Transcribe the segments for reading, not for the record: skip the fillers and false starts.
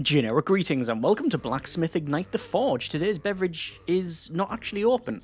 Generic greetings and welcome to Blacksmith Ignite the Forge. Today's beverage is not actually open.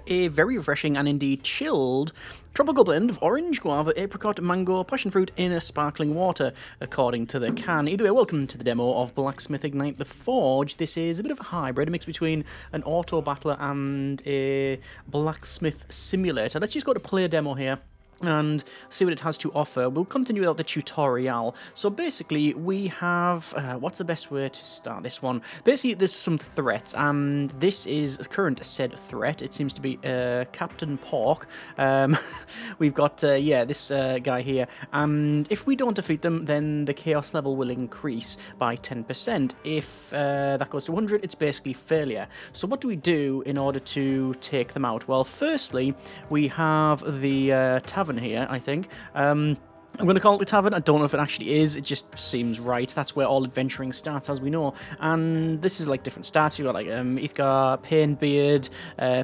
A very refreshing and indeed chilled tropical blend of orange, guava, apricot, mango, passion fruit in a sparkling water, according to the can. Either way, welcome to the demo of Blacksmith Ignite the Forge. This is a bit of a hybrid, a mix between an auto battler and a blacksmith simulator. Let's just go to play a demo here and see what it has to offer. We'll continue without the tutorial. So basically, we have... what's the best way to start this one? Basically, there's some threats, and this is a current said threat. It seems to be Captain Pork. We've got, this guy here. And if we don't defeat them, then the chaos level will increase by 10%. If that goes to 100, it's basically failure. So what do we do in order to take them out? Well, firstly, we have the Tavern here, I think. I'm going to call it the Tavern. I don't know if it actually is. It just seems right. That's where all adventuring starts, as we know. And this is like different stats. You've got like Ithgar, Pain Beard,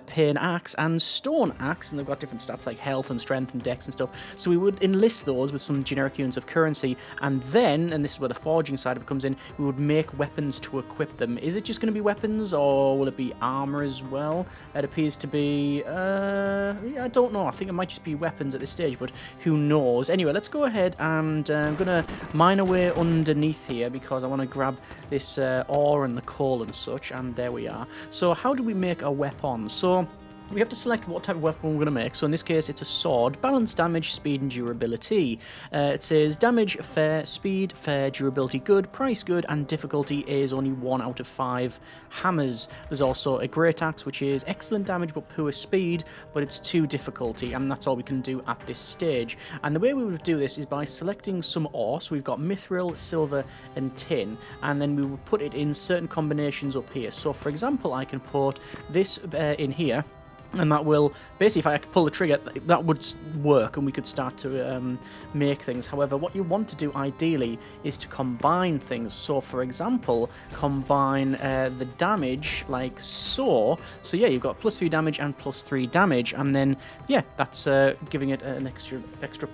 Pain Axe, and Stone Axe. And they've got different stats like health and strength and dex and stuff. So we would enlist those with some generic units of currency. And then, and this is where the forging side of it comes in, we would make weapons to equip them. Is it just going to be weapons, or will it be armor as well? It appears to be... I don't know. I think it might just be weapons at this stage, but who knows? Anyway, let's go ahead and I'm going to mine away underneath here because I want to grab this ore and the coal and such, and there we are. So how do we make a weapon? So we have to select what type of weapon we're going to make. So in this case, it's a sword. Balance, damage, speed, and durability. It says damage, fair, speed, fair, durability, good, price, good, and difficulty is only 1 out of 5 hammers. There's also a great axe, which is excellent damage but poor speed, but it's 2 difficulty, and that's all we can do at this stage. And the way we would do this is by selecting some ore. So we've got mithril, silver, and tin, and then we will put it in certain combinations up here. So for example, I can put this in here, and that will, basically, if I pull the trigger, that would work and we could start to make things. However, what you want to do ideally is to combine things. So, for example, combine the damage like so. So, yeah, you've got +3 damage and +3 damage. And then, yeah, that's giving it an extra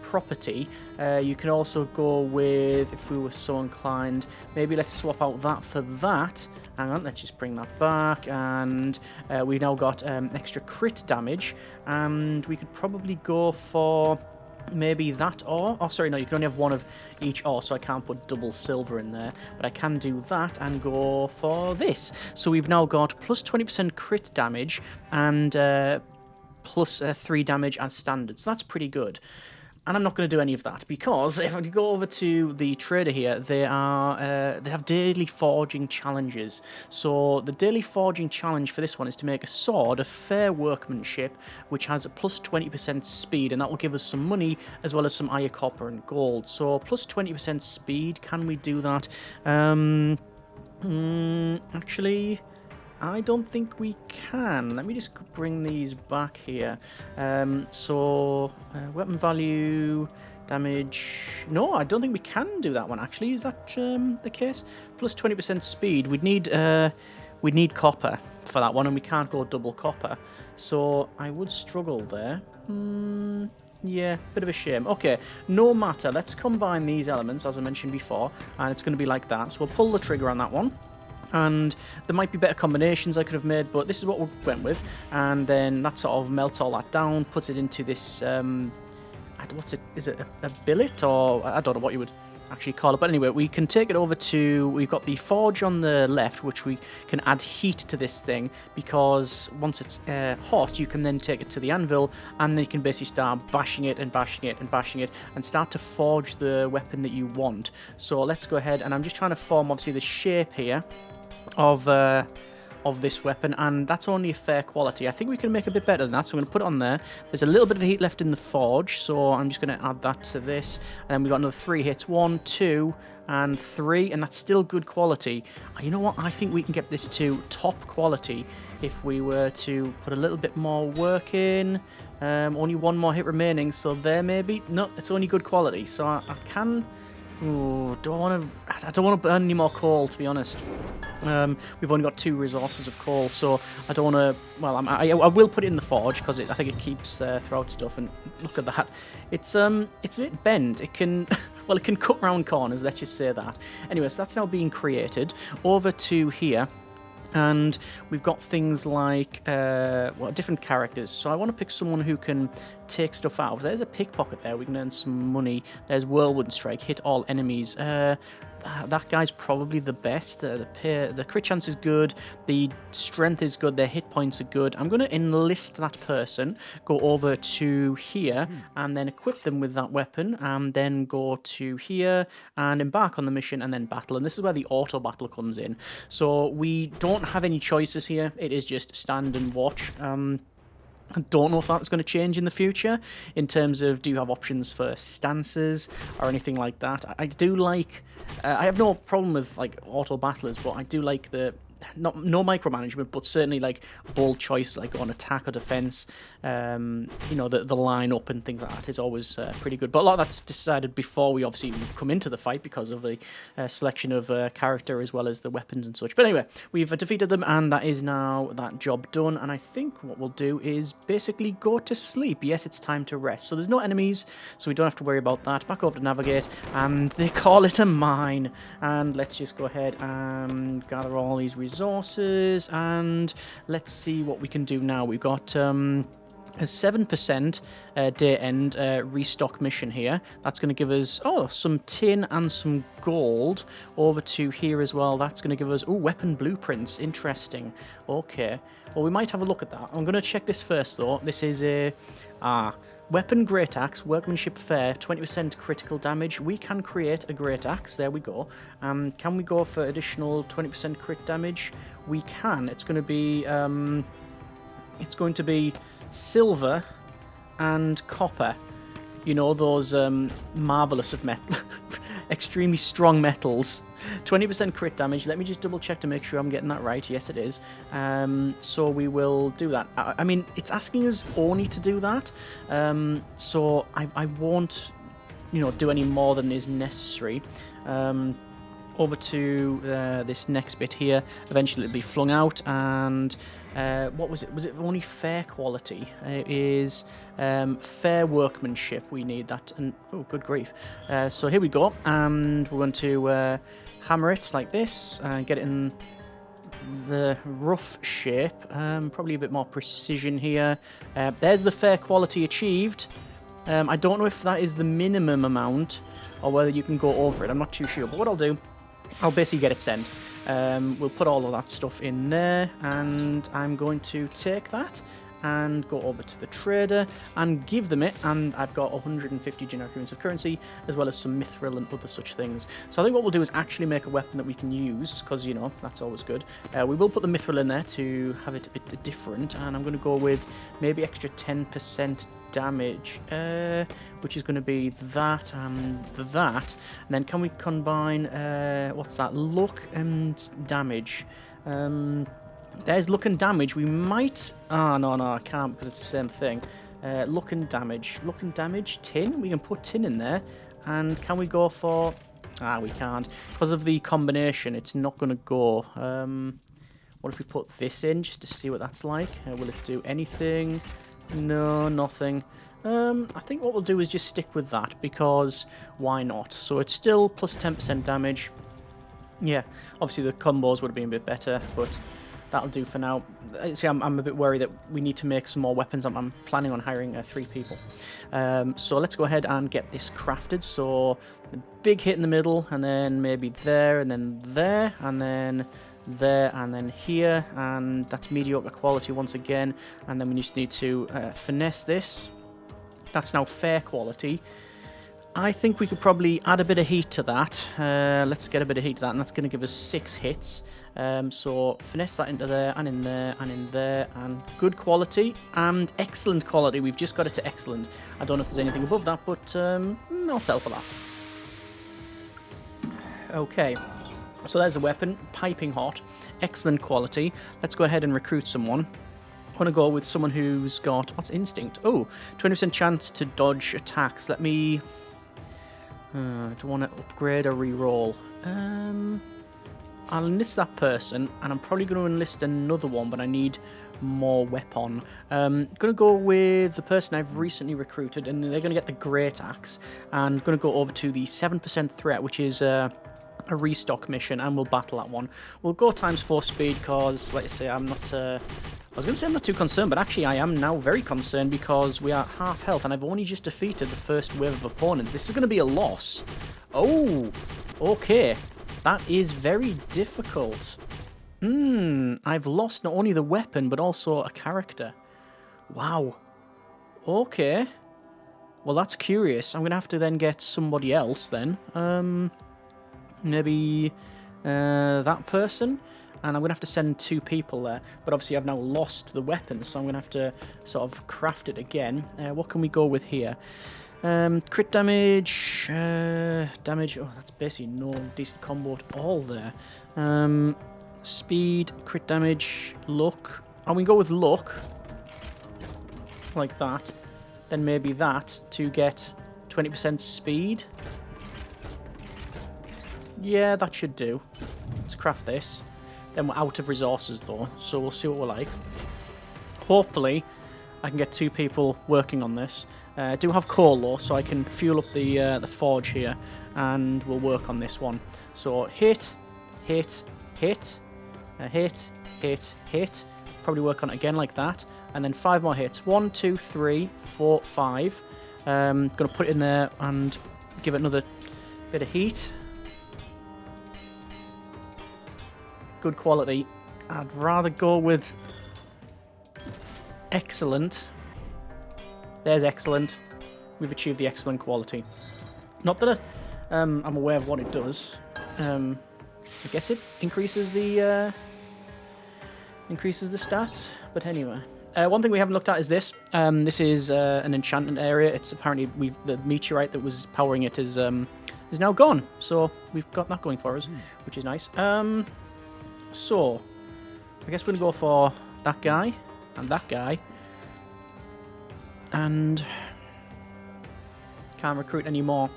property. You can also go with, if we were so inclined, maybe let's swap out that for that. Hang on, let's just bring that back, and we've now got extra crit damage, and we could probably go for maybe that ore. Oh, sorry, no, you can only have one of each ore, so I can't put double silver in there, but I can do that and go for this. So we've now got plus 20% crit damage and plus 3 damage as standard, so that's pretty good. And I'm not going to do any of that because if I go over to the trader here, they have daily forging challenges. So the daily forging challenge for this one is to make a sword of fair workmanship, which has a plus 20% speed, and that will give us some money as well as some iron, copper, and gold. So plus 20% speed, can we do that? Actually, I don't think we can. Let me just bring these back here. Weapon value, damage... No, I don't think we can do that one, actually. Is that the case? Plus 20% speed. We'd need copper for that one, and we can't go double copper. So I would struggle there. Yeah, bit of a shame. Okay, no matter. Let's combine these elements, as I mentioned before, and it's going to be like that. So we'll pull the trigger on that one. And there might be better combinations I could have made, but this is what we went with. And then that sort of melts all that down, puts it into this, what's it, is it a billet, or I don't know what you would actually call it. But anyway, we can take it over to, we've got the forge on the left, which we can add heat to this thing, because once it's hot, you can then take it to the anvil, and then you can basically start bashing it and bashing it and bashing it, and start to forge the weapon that you want. So let's go ahead, and I'm just trying to form, obviously, the shape here of this weapon, and that's only a fair quality. I think we can make a bit better than that, so I'm going to put it on there. There's a little bit of heat left in the forge, so I'm just going to add that to this, and then we've got another 3 hits. 1, 2, and 3, and that's still good quality. You know what? I think we can get this to top quality if we were to put a little bit more work in. Only 1 more hit remaining, so there maybe. No, it's only good quality, so I can... Ooh, I don't want to burn any more coal, to be honest. We've only got 2 resources of coal, so I don't want to... Well, I will put it in the forge, because I think it keeps throughout stuff, and look at that. It's a bit bent. It can... well, it can cut round corners, let's just say that. Anyway, so that's now being created. Over to here. And we've got things like, different characters. So I want to pick someone who can take stuff out. There's a pickpocket there. We can earn some money. There's Whirlwind Strike. Hit all enemies. That guy's probably the best. The crit chance is good. The strength is good. Their hit points are good. I'm going to enlist that person, go over to here, and then equip them with that weapon, and then go to here and embark on the mission and then battle. And this is where the auto battle comes in. So we don't have any choices here. It is just stand and watch. I don't know if that's going to change in the future in terms of do you have options for stances or anything like that. I do like... I have no problem with like auto battlers, but I do like the... no micromanagement, but certainly like bold choices like on attack or defense. You know, the line up and things like that is always pretty good. But a lot of that's decided before we obviously come into the fight because of the selection of character as well as the weapons and such. But anyway, we've defeated them, and that is now that job done. And I think what we'll do is basically go to sleep. Yes, it's time to rest. So there's no enemies, so we don't have to worry about that. Back over to navigate, and they call it a mine. And let's just go ahead and gather all these resources, and let's see what we can do now. We've got a 7% day end restock mission here. That's going to give us some tin and some gold. Over to here as well. That's going to give us weapon blueprints. Interesting. Okay, well, we might have a look at that. I'm going to check this first though. This is a weapon great axe, workmanship fair, 20% critical damage. We can create a great axe. There we go. Can we go for additional 20% crit damage? We can. It's going to be silver and copper. You know, those marvelous of metal, extremely strong metals. 20% crit damage. Let me just double check to make sure I'm getting that right. Yes, it is. So we will do that. I mean, it's asking us only to do that. So I won't, do any more than is necessary. Over to this next bit here. Eventually it'll be flung out, and what was it? Was it only fair quality? It is fair workmanship. We need that. And oh, good grief! So here we go, and we're going to hammer it like this and get it in the rough shape. Probably a bit more precision here. There's the fair quality achieved. I don't know if that is the minimum amount or whether you can go over it. I'm not too sure, but what I'll do, I'll basically get it sent. We'll put all of that stuff in there, and I'm going to take that and go over to the trader and give them it, and I've got 150 generic units of currency as well as some mithril and other such things. So I think what we'll do is actually make a weapon that we can use, because that's always good. We will put the mithril in there to have it a bit different, and I'm going to go with maybe extra 10% damage, which is going to be that and that. And then can we combine what's that, luck and damage? There's luck and damage. We might... no, I can't, because it's the same thing. Luck and damage, tin. We can put tin in there. And can we go for... we can't, because of the combination. It's not going to go. What if we put this in just to see what that's like? Will it do anything? No, nothing. I think what we'll do is just stick with that, because why not? So it's still plus 10% damage. Yeah, obviously the combos would have been a bit better, but that'll do for now. See, I'm a bit worried that we need to make some more weapons. I'm planning on hiring 3 people. So let's go ahead and get this crafted. So the big hit in the middle, and then maybe there, and then there, and then there, and then here, and that's mediocre quality once again. And then we just need to finesse this. That's now fair quality. I think we could probably add a bit of heat to that. Let's get a bit of heat to that, and that's going to give us 6 hits. So finesse that into there, and in there, and in there, and good quality, and excellent quality. We've just got it to excellent. I don't know if there's anything above that, but I'll sell for that. Okay, so there's a weapon, piping hot, excellent quality. Let's go ahead and recruit someone. I want to go with someone who's got, what's instinct? Oh, 20% chance to dodge attacks. Let me... do I want to upgrade or re-roll? I'll enlist that person, and I'm probably going to enlist another one, but I need more weapon. Going to go with the person I've recently recruited, and they're going to get the Great Axe, and going to go over to the 7% threat, which is a restock mission, and we'll battle that one. We'll go ×4 speed, because, like I say, I'm not... I was going to say I'm not too concerned, but actually I am now very concerned because we are half health, and I've only just defeated the first wave of opponents. This is going to be a loss. Oh, okay. That is very difficult. I've lost not only the weapon, but also a character. Wow. Okay. Well, that's curious. I'm going to have to then get somebody else then. Maybe that person. And I'm going to have to send 2 people there. But obviously I've now lost the weapon, so I'm going to have to sort of craft it again. What can we go with here? Crit damage, damage, oh, that's basically no decent combo at all there. Speed, crit damage, luck. And we can go with luck, like that. Then maybe that to get 20% speed. Yeah, that should do. Let's craft this. Then we're out of resources though, so we'll see what we're like. Hopefully, I can get 2 people working on this. I do have coal though, so I can fuel up the forge here, and we'll work on this one. So hit, hit, hit, hit, hit, hit. Probably work on it again like that, and then 5 more hits. 1, 2, 3, 4, 5. Gonna put it in there and give it another bit of heat. Good quality. I'd rather go with excellent. There's excellent. We've achieved the excellent quality. Not that I'm aware of what it does. I guess it increases the stats. But anyway, one thing we haven't looked at is this. This is an enchantment area. It's apparently the meteorite that was powering it is now gone. So we've got that going for us, which is nice. So I guess we're gonna go for that guy and that guy. And can't recruit anymore.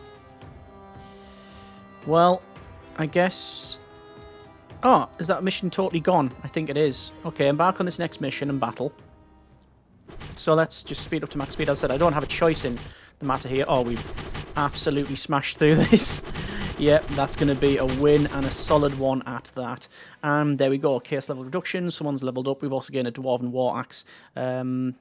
Well, I guess... Oh, is that mission totally gone? I think it is. Okay, embark on this next mission and battle. So let's just speed up to max speed. As I said, I don't have a choice in the matter here. Oh, we've absolutely smashed through this. Yep, that's going to be a win, and a solid one at that. And there we go. Chaos level reduction. Someone's leveled up. We've also gained a Dwarven War Axe. Dwarven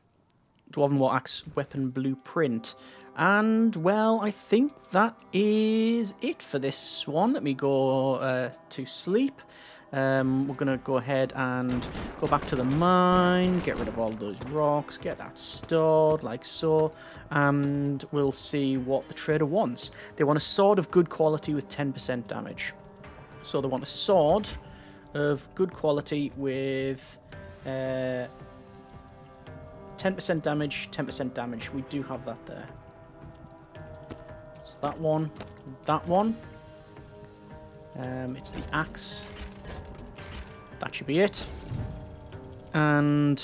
War Axe weapon blueprint. And, well, I think that is it for this one. Let me go to sleep. We're going to go ahead and go back to the mine, get rid of all those rocks, get that stored like so, and we'll see what the trader wants. They want a sword of good quality with 10% damage. So they want a sword of good quality with 10% damage, 10% damage. We do have that there. So that one, that one. It's the axe. That should be it. And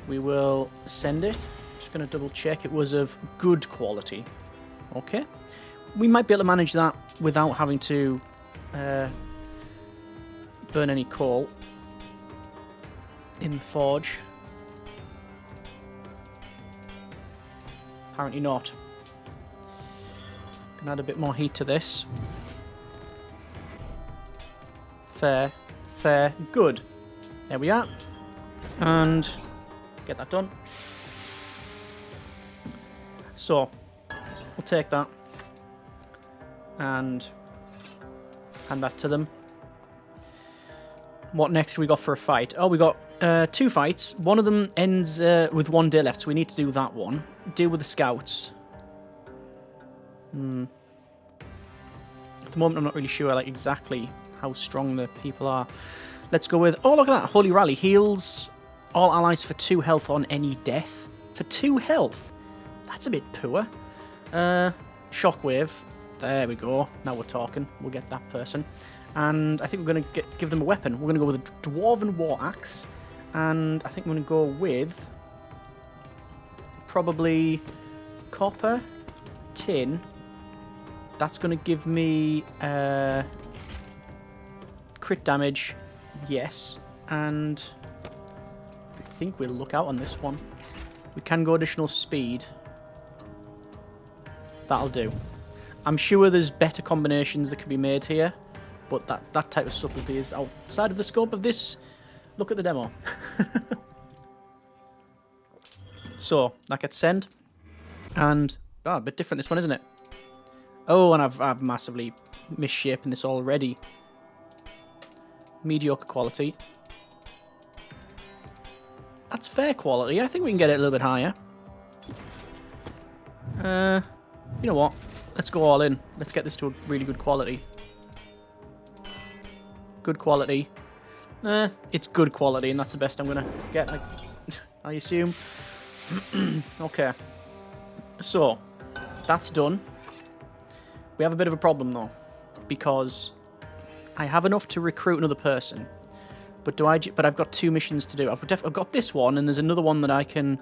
we will send it. Just going to double check it was of good quality. Okay. We might be able to manage that without having to burn any coal in the forge. Apparently not. Can add a bit more heat to this. Fair. Fair. Good. There we are. And get that done. So, we'll take that and hand that to them. What next we got for a fight? Oh, we got 2 fights. One of them ends with 1 day left, so we need to do that one. Deal with the scouts. At the moment, I'm not really sure like exactly how strong the people are. Let's go with... Oh, look at that. Holy Rally. Heals all allies for 2 health on any death. For 2 health? That's a bit poor. Shockwave. There we go. Now we're talking. We'll get that person. And I think we're going to give them a weapon. We're going to go with a Dwarven War Axe. And I think we're going to go with... probably... copper. Tin. That's going to give me... crit damage, yes. And I think we'll look out on this one. We can go additional speed. That'll do. I'm sure there's better combinations that can be made here, but that type of subtlety is outside of the scope of this. Look at the demo. So, that gets sent. And, a bit different this one, isn't it? Oh, and I've massively misshapen this already. Mediocre quality. That's fair quality. I think we can get it a little bit higher. You know what? Let's go all in. Let's get this to a really good quality. Good quality. It's good quality, and that's the best I'm going to get, I assume. Okay. So, that's done. We have a bit of a problem, though, because I have enough to recruit another person, but I've got 2 missions to do. I've got this one, and there's another one that I can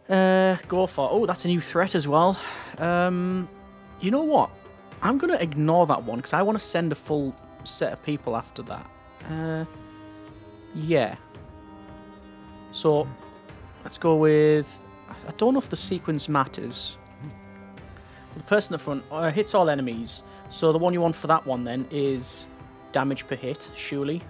go for. Oh, that's a new threat as well. You know what? I'm going to ignore that one, because I want to send a full set of people after that. Yeah. So, let's go with... I don't know if the sequence matters. The person at the front hits all enemies. So the one you want for that one, then, is damage per hit, surely.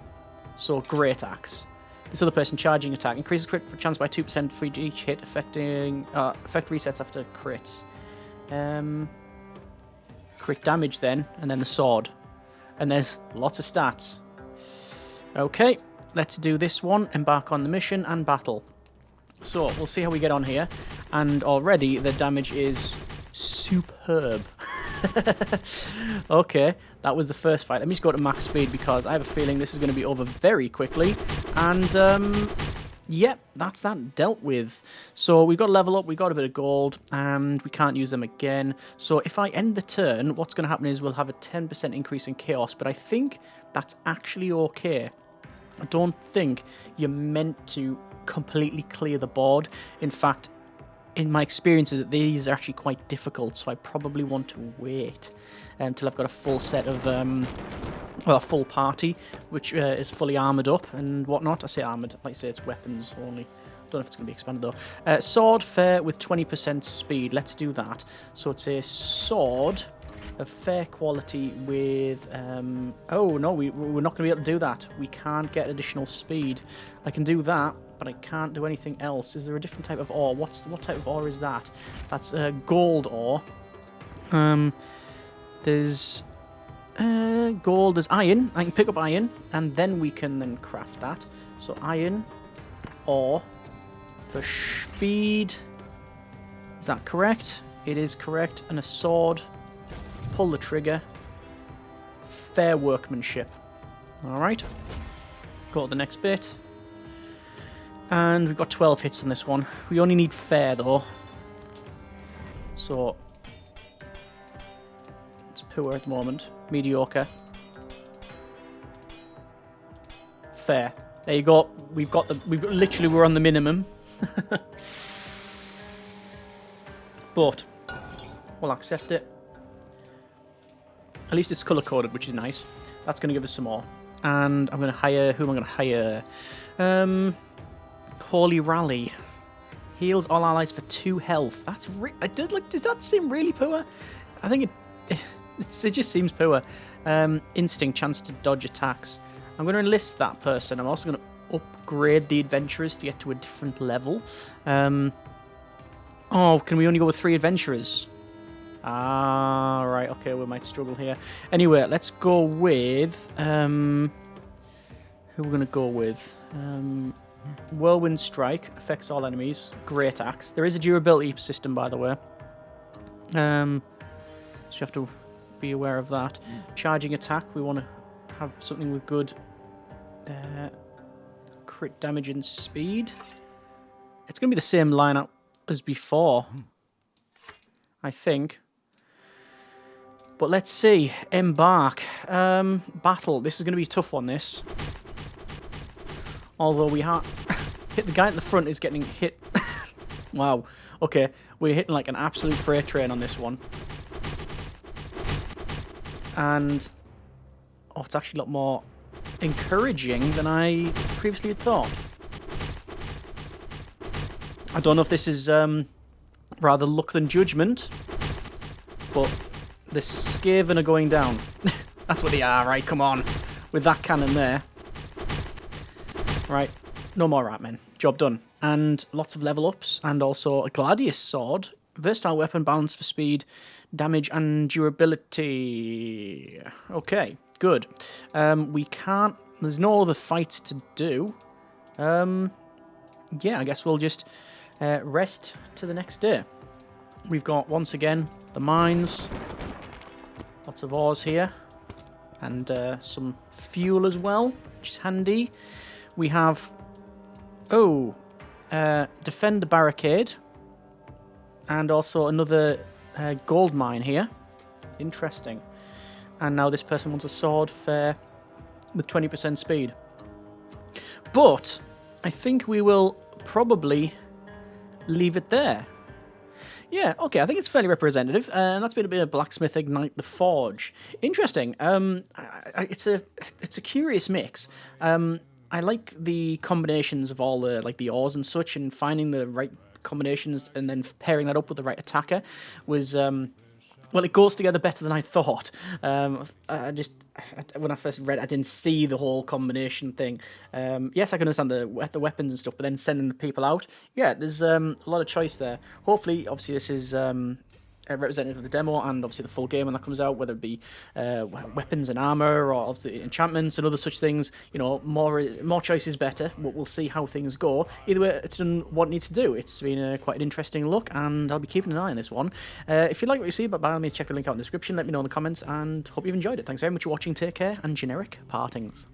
So, Great Axe. This other person, charging attack. Increases crit chance by 2% for each hit, effect resets after crits. Crit damage, then, and then the sword. And there's lots of stats. Okay, let's do this one. Embark on the mission and battle. So, we'll see how we get on here. And already, the damage is superb. Okay, that was the first fight. Let me just go to max speed because I have a feeling this is going to be over very quickly. And, yep, that's that dealt with. So, we've got to level up, we got a bit of gold, and we can't use them again. So, if I end the turn, what's going to happen is we'll have a 10% increase in chaos, but I think that's actually okay. I don't think you're meant to completely clear the board. In fact, in my experiences, these are actually quite difficult, so I probably want to wait until I've got a full set of, well, a full party, which is fully armoured up and whatnot. I say armoured, like I say it's weapons only. Don't know if it's going to be expanded though. Sword fair with 20% speed. Let's do that. So it's a sword of fair quality with... oh, no, we're not going to be able to do that. We can't get additional speed. I can do that, but I can't do anything else. Is there a different type of ore? What type of ore is that? That's gold ore. There's gold, there's iron. I can pick up iron, and then we can then craft that. So iron, ore, for speed. Is that correct? It is correct. And a sword. Pull the trigger. Fair workmanship. Alright. Go to the next bit. And we've got 12 hits on this one. We only need fair, though. So, it's poor at the moment. Mediocre. Fair. There you go. Literally, we're on the minimum. But, we'll accept it. At least it's colour-coded, which is nice. That's going to give us some more. And I'm going to hire... Who am I going to hire? Holy Rally. Heals all allies for 2 health. That's does that seem really poor? I think it just seems poor. Instinct, chance to dodge attacks. I'm going to enlist that person. I'm also going to upgrade the adventurers to get to a different level. Oh, can we only go with 3 adventurers? Ah, right, okay, we might struggle here. Anyway, let's go with... who we're going to go with? Whirlwind Strike, affects all enemies. Great Axe. There is a durability system, by the way. So you have to be aware of that. Charging attack, we want to have something with good crit damage and speed. It's going to be the same lineup as before, I think. But let's see. Embark. Battle. This is going to be a tough one, this. Although we have... hit the guy at the front is getting hit. Wow. Okay. We're hitting like an absolute freight train on this one. And... oh, it's actually a lot more encouraging than I previously had thought. I don't know if this is rather luck than judgment, but the Skaven are going down. That's what they are, right? Come on. With that cannon there. Right. No more Ratmen. Job done. And lots of level ups, and also a Gladius sword. Versatile weapon, balance for speed, damage, and durability. Okay, good. We can't... There's no other fights to do. Yeah, I guess we'll just rest to the next day. We've got, once again, the mines. Lots of ores here. And some fuel as well, which is handy. We have... Oh, defend the barricade. And also another gold mine here. Interesting. And now this person wants a sword fair with 20% speed. But I think we will probably leave it there. Yeah, okay, I think it's fairly representative, and that's been a bit of Blacksmith Ignite the Forge. Interesting. It's a curious mix. I like the combinations of all the the ores and such, and finding the right combinations and then pairing that up with the right attacker was well, it goes together better than I thought. When I first read it, I didn't see the whole combination thing. Yes, I can understand the weapons and stuff, but then sending the people out, yeah, there's a lot of choice there. Hopefully, obviously, this is representative of the demo and obviously the full game when that comes out, whether it be weapons and armor or obviously enchantments and other such things. You know, more choice is better. We'll see how things go. Either way, it's done what it needs to do. It's been quite an interesting look, and I'll be keeping an eye on this one. If you like what you see, but by all means check the link out in the description, let me know in the comments, and hope you've enjoyed it. Thanks very much for watching, take care, and generic partings.